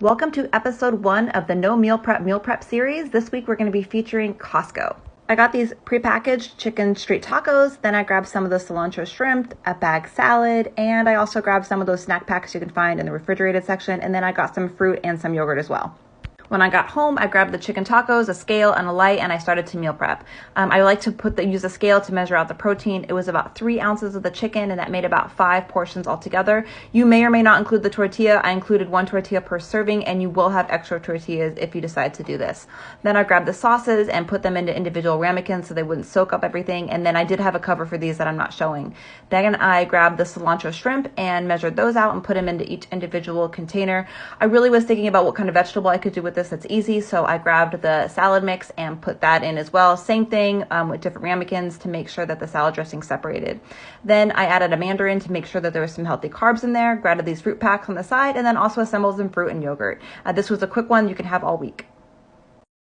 Welcome to episode 1 of the No Meal Prep series. This week we're going to be featuring Costco. I got these prepackaged chicken street tacos, then I grabbed some of the cilantro shrimp, a bag salad, and I also grabbed some of those snack packs you can find in the refrigerated section, and then I got some fruit and some yogurt as well. When I got home, I grabbed the chicken tacos, a scale, and a light, and I started to meal prep. I like to use a scale to measure out the protein. It was about 3 ounces of the chicken, and that made about 5 portions altogether. You may or may not include the tortilla. I included 1 tortilla per serving, and you will have extra tortillas if you decide to do this. Then I grabbed the sauces and put them into individual ramekins so they wouldn't soak up everything, and then I did have a cover for these that I'm not showing. Then I grabbed the cilantro shrimp and measured those out and put them into each individual container. I really was thinking about what kind of vegetable I could do with this that's easy, so I grabbed the salad mix and put that in as well. Same thing with different ramekins to make sure that the salad dressing separated. Then I added a mandarin to make sure that there was some healthy carbs in there, grabbed these fruit packs on the side, and then also assembled some fruit and yogurt. This was a quick one you can have all week.